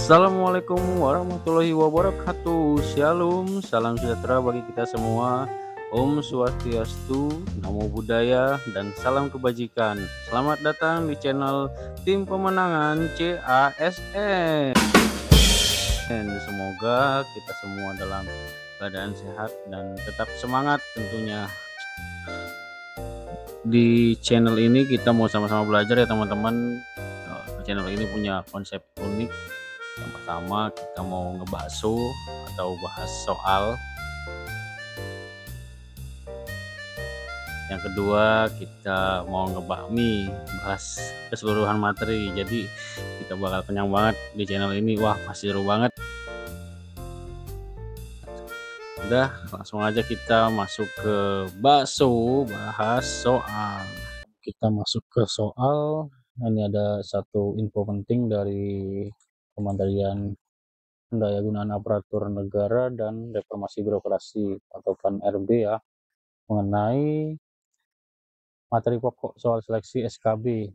Assalamualaikum warahmatullahi wabarakatuh. Shalom, salam sejahtera bagi kita semua. Om Swastiastu, Namo Buddhaya, dan salam kebajikan. Selamat datang di channel Tim Pemenangan CASN. Semoga kita semua dalam keadaan sehat dan tetap semangat tentunya. Di channel ini kita mau sama-sama belajar ya teman-teman. Channel ini punya konsep unik. Yang pertama kita mau ngebahso atau bahas soal. Yang kedua kita mau ngebahmi, bahas keseluruhan materi. Jadi kita bakal kenyang banget di channel ini. Wah, pasti seru banget. Udah, langsung aja kita masuk ke bahas soal. Kita masuk ke soal. Ini ada satu info penting dari Kementerian Pendayagunaan Aparatur Negara dan Reformasi Birokrasi atau PAN-RB ya, mengenai materi pokok soal seleksi SKB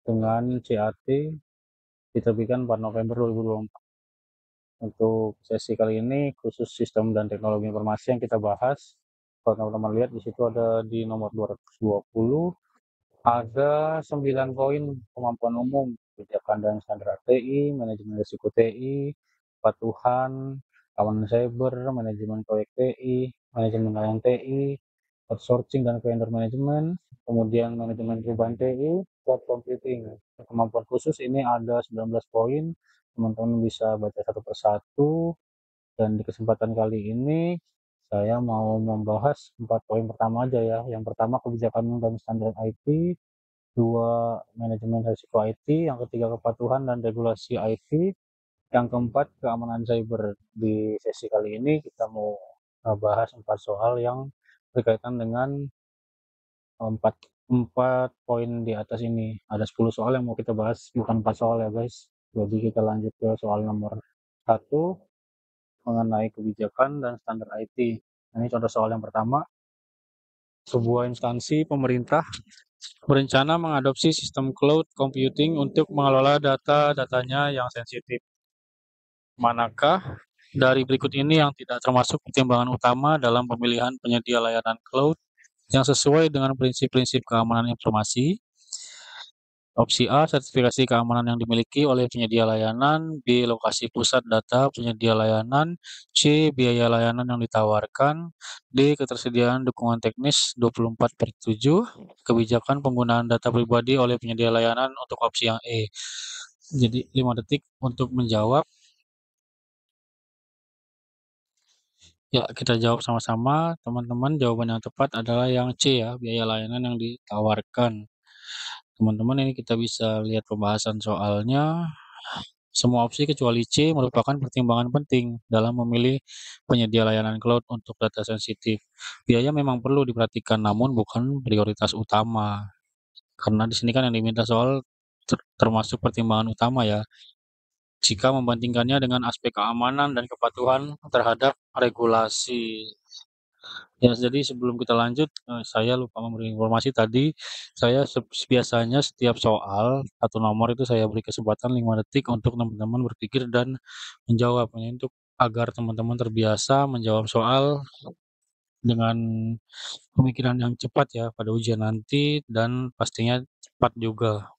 dengan CAT diterbitkan 4 November 2024. Untuk sesi kali ini khusus sistem dan teknologi informasi yang kita bahas. Kalau teman-teman lihat di situ ada di nomor 220 ada 9 poin kemampuan umum, kebijakan dan standar TI, manajemen risiko TI, kepatuhan, keamanan cyber, manajemen proyek TI, manajemen layanan TI, outsourcing dan vendor management, kemudian manajemen perubahan TI, cloud computing. Kemampuan khusus ini ada 19 poin, teman-teman bisa baca satu persatu, dan di kesempatan kali ini saya mau membahas 4 poin pertama aja ya. Yang pertama kebijakan dan standar IT, 2 manajemen risiko IT, yang ketiga kepatuhan dan regulasi IT, yang keempat keamanan cyber. Di sesi kali ini kita mau bahas 4 soal yang berkaitan dengan 4 poin di atas ini. Ada 10 soal yang mau kita bahas, bukan 4 soal ya guys. Jadi kita lanjut ke soal nomor 1 mengenai kebijakan dan standar IT. Ini contoh soal yang pertama. Sebuah instansi pemerintah berencana mengadopsi sistem cloud computing untuk mengelola data-datanya yang sensitif. Manakah dari berikut ini yang tidak termasuk pertimbangan utama dalam pemilihan penyedia layanan cloud yang sesuai dengan prinsip-prinsip keamanan informasi? Opsi A, sertifikasi keamanan yang dimiliki oleh penyedia layanan. B, lokasi pusat data penyedia layanan. C, biaya layanan yang ditawarkan. D, ketersediaan dukungan teknis 24/7. Kebijakan penggunaan data pribadi oleh penyedia layanan untuk opsi yang E. Jadi 5 detik untuk menjawab. Ya, kita jawab sama-sama. Teman-teman, jawaban yang tepat adalah yang C ya, biaya layanan yang ditawarkan. Teman-teman, ini kita bisa lihat pembahasan soalnya. Semua opsi kecuali C merupakan pertimbangan penting dalam memilih penyedia layanan cloud untuk data sensitif. Biaya memang perlu diperhatikan, namun bukan prioritas utama. Karena di sini kan yang diminta soal termasuk pertimbangan utama ya. Jika membandingkannya dengan aspek keamanan dan kepatuhan terhadap regulasi. Ya, jadi sebelum kita lanjut, saya lupa memberi informasi tadi, saya biasanya setiap soal atau nomor itu saya beri kesempatan 5 detik untuk teman-teman berpikir dan menjawab. Ini untuk agar teman-teman terbiasa menjawab soal dengan pemikiran yang cepat ya pada ujian nanti dan pastinya cepat juga.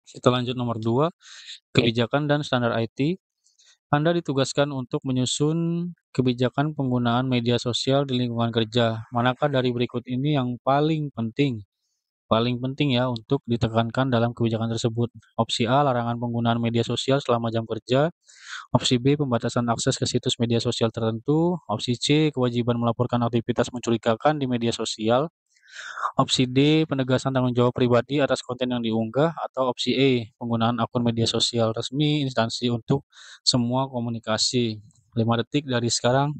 Kita lanjut nomor 2, kebijakan dan standar IT. Anda ditugaskan untuk menyusun kebijakan penggunaan media sosial di lingkungan kerja. Manakah dari berikut ini yang paling penting? Paling penting ya untuk ditekankan dalam kebijakan tersebut. Opsi A, larangan penggunaan media sosial selama jam kerja. Opsi B, pembatasan akses ke situs media sosial tertentu. Opsi C, kewajiban melaporkan aktivitas mencurigakan di media sosial. Opsi D, penegasan tanggung jawab pribadi atas konten yang diunggah, atau opsi E, penggunaan akun media sosial resmi instansi untuk semua komunikasi. 5 detik dari sekarang.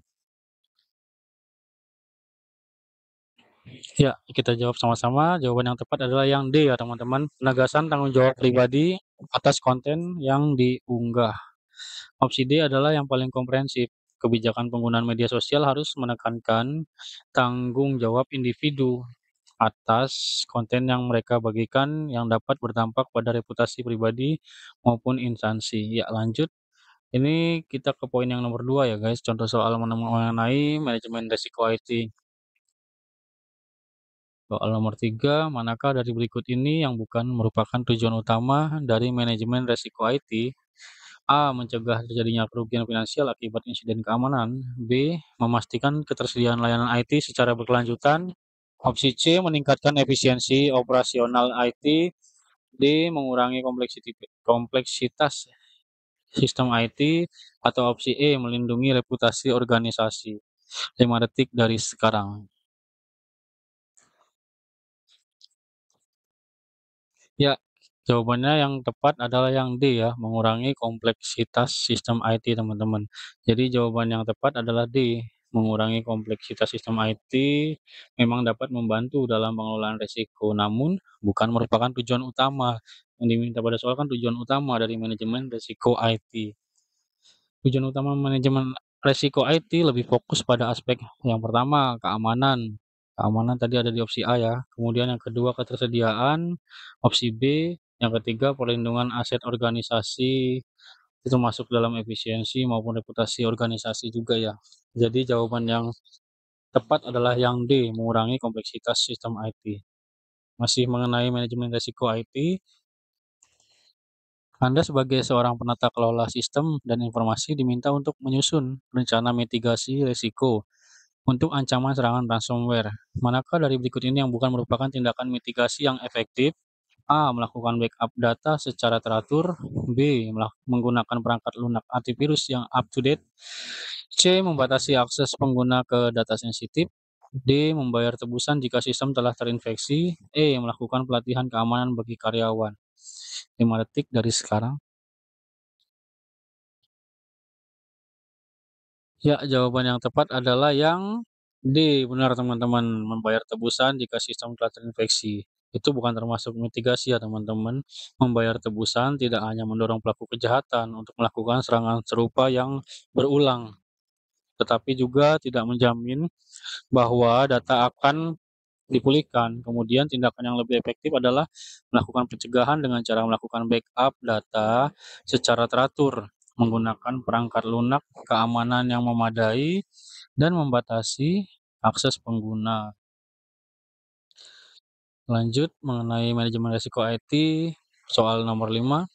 Ya, kita jawab sama-sama. Jawaban yang tepat adalah yang D ya teman-teman. Penegasan tanggung jawab pribadi atas konten yang diunggah. Opsi D adalah yang paling komprehensif. Kebijakan penggunaan media sosial harus menekankan tanggung jawab individu atas konten yang mereka bagikan yang dapat berdampak pada reputasi pribadi maupun instansi. Ya, lanjut. Ini kita ke poin yang nomor 2 ya guys, contoh soal mengenai manajemen risiko IT. Soal nomor 3, manakah dari berikut ini yang bukan merupakan tujuan utama dari manajemen risiko IT? A. Mencegah terjadinya kerugian finansial akibat insiden keamanan. B. Memastikan ketersediaan layanan IT secara berkelanjutan. Opsi C. Meningkatkan efisiensi operasional IT. D. Mengurangi kompleksitas sistem IT. Atau opsi E. Melindungi reputasi organisasi. 5 detik dari sekarang. Ya, jawabannya yang tepat adalah yang D ya, mengurangi kompleksitas sistem IT, teman-teman. Jadi jawaban yang tepat adalah D, mengurangi kompleksitas sistem IT memang dapat membantu dalam pengelolaan risiko, namun bukan merupakan tujuan utama. Yang diminta pada soal kan tujuan utama dari manajemen risiko IT. Tujuan utama manajemen resiko IT lebih fokus pada aspek yang pertama, keamanan. Keamanan tadi ada di opsi A ya. Kemudian yang kedua, ketersediaan, opsi B. Yang ketiga, perlindungan aset organisasi. Itu masuk dalam efisiensi maupun reputasi organisasi juga ya. Jadi jawaban yang tepat adalah yang D, mengurangi kompleksitas sistem IT. Masih mengenai manajemen risiko IT, Anda sebagai seorang penata kelola sistem dan informasi diminta untuk menyusun rencana mitigasi risiko untuk ancaman serangan ransomware. Manakah dari berikut ini yang bukan merupakan tindakan mitigasi yang efektif? A. Melakukan backup data secara teratur. B. Menggunakan perangkat lunak antivirus yang up to date. C. Membatasi akses pengguna ke data sensitif. D. Membayar tebusan jika sistem telah terinfeksi. E. Melakukan pelatihan keamanan bagi karyawan. 5 detik dari sekarang. Ya, jawaban yang tepat adalah yang D, benar teman-teman, membayar tebusan jika sistem telah terinfeksi. Itu bukan termasuk mitigasi ya teman-teman. Membayar tebusan tidak hanya mendorong pelaku kejahatan untuk melakukan serangan serupa yang berulang, tetapi juga tidak menjamin bahwa data akan dipulihkan. Kemudian tindakan yang lebih efektif adalah melakukan pencegahan dengan cara melakukan backup data secara teratur, menggunakan perangkat lunak keamanan yang memadai, dan membatasi akses pengguna. Lanjut mengenai manajemen risiko IT, soal nomor 5.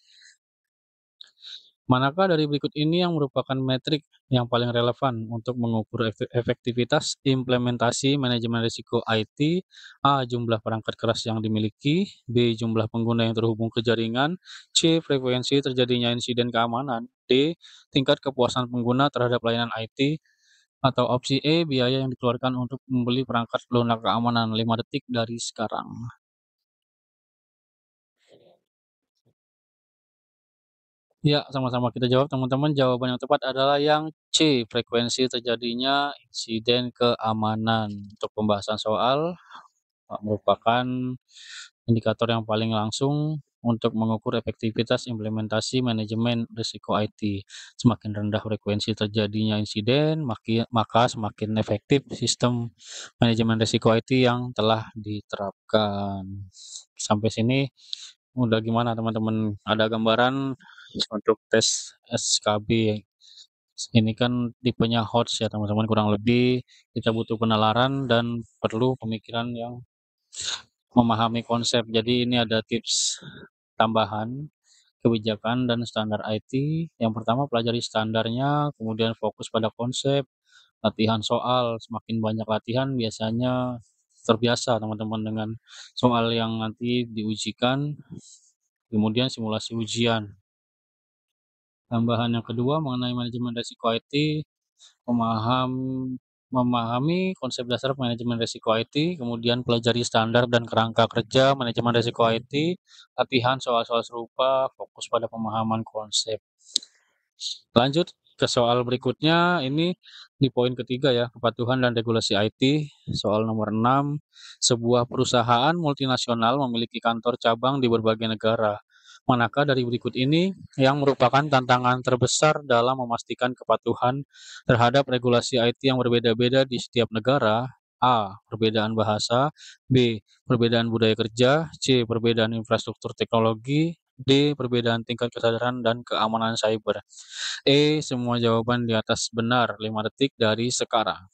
Manakah dari berikut ini yang merupakan metrik yang paling relevan untuk mengukur efektivitas implementasi manajemen risiko IT? A. Jumlah perangkat keras yang dimiliki. B. Jumlah pengguna yang terhubung ke jaringan. C. Frekuensi terjadinya insiden keamanan. D. Tingkat kepuasan pengguna terhadap layanan IT. Atau opsi E. Biaya yang dikeluarkan untuk membeli perangkat lunak keamanan. 5 detik dari sekarang. Ya, sama-sama kita jawab teman-teman. Jawaban yang tepat adalah yang C, frekuensi terjadinya insiden keamanan. Untuk pembahasan soal, merupakan indikator yang paling langsung untuk mengukur efektivitas implementasi manajemen risiko IT. Semakin rendah frekuensi terjadinya insiden, maka semakin efektif sistem manajemen risiko IT yang telah diterapkan. Sampai sini udah gimana teman-teman? Ada gambaran untuk tes SKB. Ini kan tipenya HOTS ya teman-teman, kurang lebih kita butuh penalaran dan perlu pemikiran yang memahami konsep. Jadi ini ada tips tambahan, kebijakan dan standar IT. Yang pertama pelajari standarnya, kemudian fokus pada konsep, latihan soal. Semakin banyak latihan biasanya terbiasa teman-teman dengan soal yang nanti diujikan, kemudian simulasi ujian. Tambahan yang kedua mengenai manajemen risiko IT, memaham memahami konsep dasar manajemen risiko IT, kemudian pelajari standar dan kerangka kerja manajemen risiko IT, latihan soal-soal serupa, fokus pada pemahaman konsep. Lanjut ke soal berikutnya, ini di poin ketiga ya, kepatuhan dan regulasi IT. Soal nomor 6, sebuah perusahaan multinasional memiliki kantor cabang di berbagai negara. Manakah dari berikut ini yang merupakan tantangan terbesar dalam memastikan kepatuhan terhadap regulasi IT yang berbeda-beda di setiap negara? A. Perbedaan bahasa, B. Perbedaan budaya kerja, C. Perbedaan infrastruktur teknologi, D. Perbedaan tingkat kesadaran dan keamanan cyber. Semua jawaban di atas benar, 5 detik dari sekarang.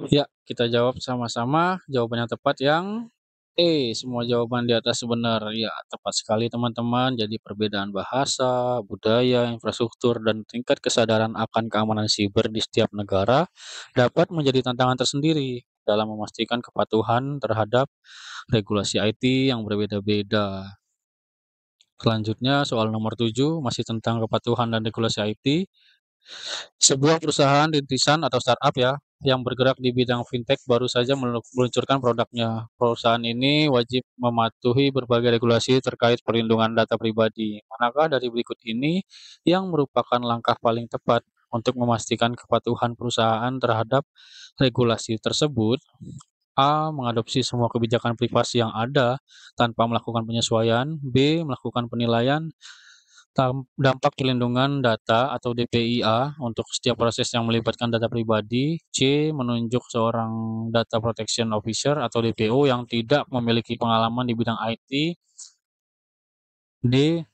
Ya, kita jawab sama-sama. Jawaban yang tepat yang semua jawaban di atas benar. Ya, tepat sekali teman-teman. Jadi perbedaan bahasa, budaya, infrastruktur, dan tingkat kesadaran akan keamanan siber di setiap negara dapat menjadi tantangan tersendiri dalam memastikan kepatuhan terhadap regulasi IT yang berbeda-beda. Selanjutnya, soal nomor 7 masih tentang kepatuhan dan regulasi IT. Sebuah perusahaan rintisan atau startup ya, yang bergerak di bidang fintech baru saja meluncurkan produknya. Perusahaan ini wajib mematuhi berbagai regulasi terkait perlindungan data pribadi. Manakah dari berikut ini yang merupakan langkah paling tepat untuk memastikan kepatuhan perusahaan terhadap regulasi tersebut? A. Mengadopsi semua kebijakan privasi yang ada tanpa melakukan penyesuaian. B. Melakukan penilaian dampak perlindungan data atau DPIA untuk setiap proses yang melibatkan data pribadi. C. Menunjuk seorang Data Protection Officer atau DPO yang tidak memiliki pengalaman di bidang IT. D.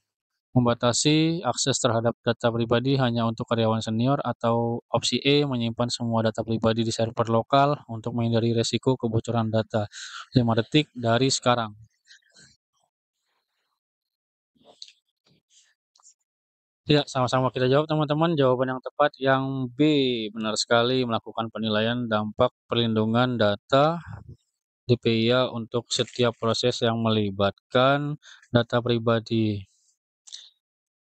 Membatasi akses terhadap data pribadi hanya untuk karyawan senior, atau opsi E. Menyimpan semua data pribadi di server lokal untuk menghindari resiko kebocoran data. 5 detik dari sekarang. Ya, sama-sama kita jawab teman-teman. Jawaban yang tepat yang B, benar sekali, melakukan penilaian dampak perlindungan data DPIA untuk setiap proses yang melibatkan data pribadi.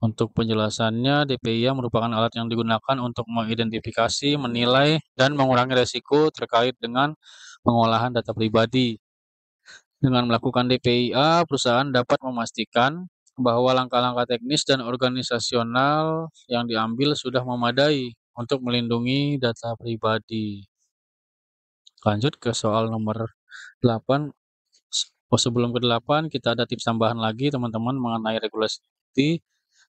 Untuk penjelasannya, DPIA merupakan alat yang digunakan untuk mengidentifikasi, menilai, dan mengurangi resiko terkait dengan pengolahan data pribadi. Dengan melakukan DPIA, perusahaan dapat memastikan bahwa langkah-langkah teknis dan organisasional yang diambil sudah memadai untuk melindungi data pribadi. Lanjut ke soal nomor 8. Sebelum ke 8, kita ada tips tambahan lagi teman-teman mengenai regulasi IT.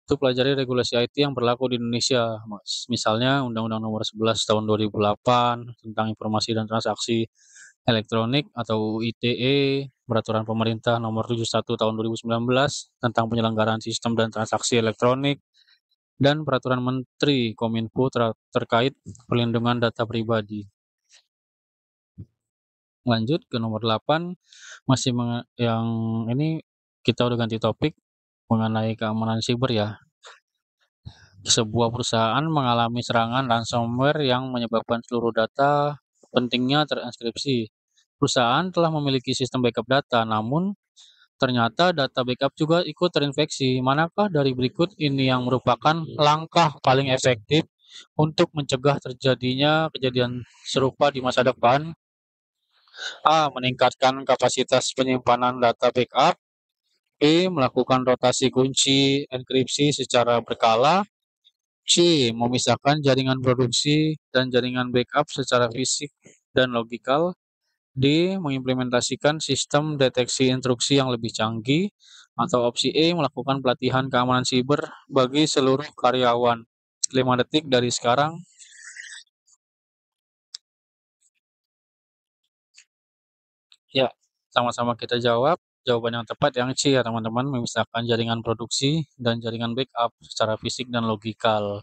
Itu pelajari regulasi IT yang berlaku di Indonesia. Misalnya Undang-Undang Nomor 11 Tahun 2008 tentang informasi dan transaksi elektronik atau ITE, Peraturan Pemerintah Nomor 71 Tahun 2019 tentang penyelenggaraan sistem dan transaksi elektronik, dan Peraturan Menteri Kominfo terkait perlindungan data pribadi. Lanjut ke nomor 8, masih yang ini kita udah ganti topik mengenai keamanan siber ya. Sebuah perusahaan mengalami serangan ransomware yang menyebabkan seluruh data pentingnya terenkripsi. Perusahaan telah memiliki sistem backup data, namun ternyata data backup juga ikut terinfeksi. Manakah dari berikut ini yang merupakan langkah paling efektif untuk mencegah terjadinya kejadian serupa di masa depan? A. Meningkatkan kapasitas penyimpanan data backup. B. Melakukan rotasi kunci enkripsi secara berkala. C. Memisahkan jaringan produksi dan jaringan backup secara fisik dan logikal. D. Mengimplementasikan sistem deteksi intruksi yang lebih canggih. Atau opsi E. Melakukan pelatihan keamanan siber bagi seluruh karyawan. 5 detik dari sekarang. Ya, sama-sama kita jawab. Jawaban yang tepat yang C ya teman-teman, memisahkan jaringan produksi dan jaringan backup secara fisik dan logikal.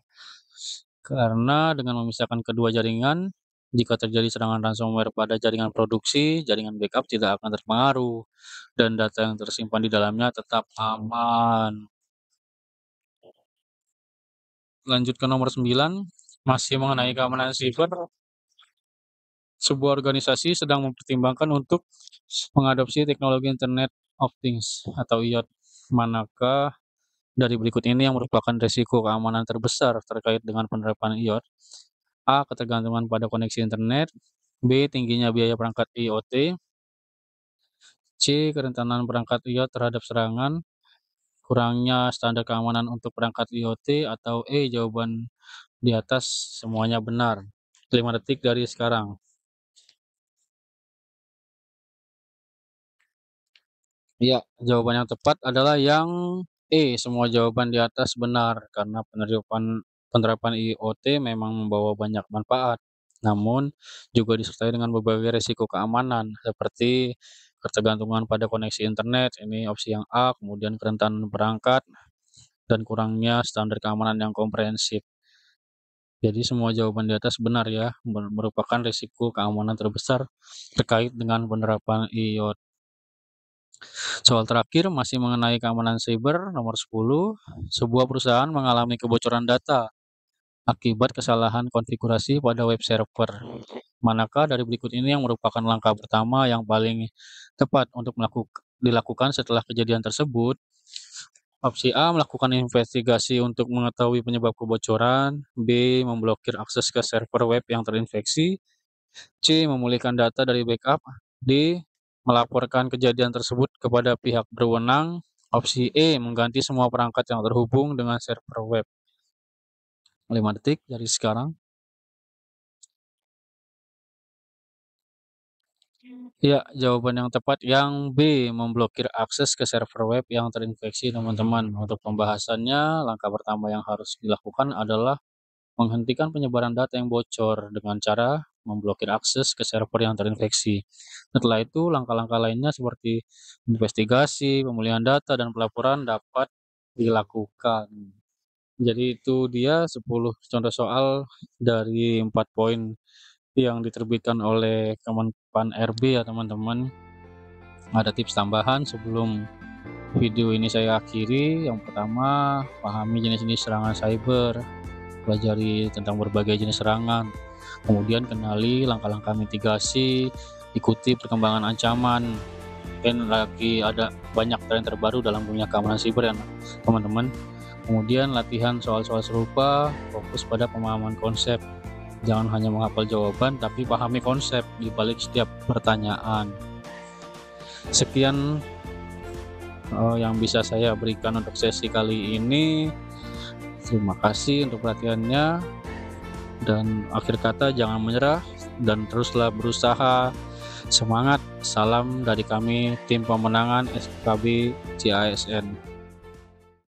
Karena dengan memisahkan kedua jaringan, jika terjadi serangan ransomware pada jaringan produksi, jaringan backup tidak akan terpengaruh dan data yang tersimpan di dalamnya tetap aman. Lanjut ke nomor 9, masih mengenai keamanan siber. Sebuah organisasi sedang mempertimbangkan untuk mengadopsi teknologi Internet of Things atau IoT. Manakah dari berikut ini yang merupakan risiko keamanan terbesar terkait dengan penerapan IoT? A. Ketergantungan pada koneksi internet. B. Tingginya biaya perangkat IoT. C. Kerentanan perangkat IoT terhadap serangan. Kurangnya standar keamanan untuk perangkat IoT. Atau E. Jawaban di atas semuanya benar. 5 detik dari sekarang. Ya, jawaban yang tepat adalah yang E. Semua jawaban di atas benar karena penerapan Penerapan IoT memang membawa banyak manfaat, namun juga disertai dengan berbagai risiko keamanan seperti ketergantungan pada koneksi internet, ini opsi yang A, kemudian kerentanan perangkat, dan kurangnya standar keamanan yang komprehensif. Jadi semua jawaban di atas benar ya, merupakan risiko keamanan terbesar terkait dengan penerapan IoT. Soal terakhir masih mengenai keamanan siber, nomor 10, sebuah perusahaan mengalami kebocoran data akibat kesalahan konfigurasi pada web server. Manakah dari berikut ini yang merupakan langkah pertama yang paling tepat untuk dilakukan setelah kejadian tersebut? Opsi A, melakukan investigasi untuk mengetahui penyebab kebocoran. B, memblokir akses ke server web yang terinfeksi. C, memulihkan data dari backup. D, melaporkan kejadian tersebut kepada pihak berwenang. Opsi E, mengganti semua perangkat yang terhubung dengan server web. 5 detik dari sekarang. Ya, jawaban yang tepat yang B, memblokir akses ke server web yang terinfeksi, teman-teman. Untuk pembahasannya, langkah pertama yang harus dilakukan adalah menghentikan penyebaran data yang bocor dengan cara memblokir akses ke server yang terinfeksi. Setelah itu, langkah-langkah lainnya seperti investigasi, pemulihan data, dan pelaporan dapat dilakukan. Jadi itu dia 10 contoh soal dari 4 poin yang diterbitkan oleh Kemenpan RB ya teman-teman. Ada tips tambahan sebelum video ini saya akhiri. Yang pertama, pahami jenis-jenis serangan cyber, pelajari tentang berbagai jenis serangan, kemudian kenali langkah-langkah mitigasi, ikuti perkembangan ancaman, dan lagi ada banyak tren terbaru dalam dunia keamanan siber ya teman-teman. Kemudian latihan soal-soal serupa, fokus pada pemahaman konsep. Jangan hanya menghafal jawaban, tapi pahami konsep di balik setiap pertanyaan. Sekian yang bisa saya berikan untuk sesi kali ini. Terima kasih untuk perhatiannya. Dan akhir kata, jangan menyerah dan teruslah berusaha. Semangat, salam dari kami tim pemenangan SKB CASN.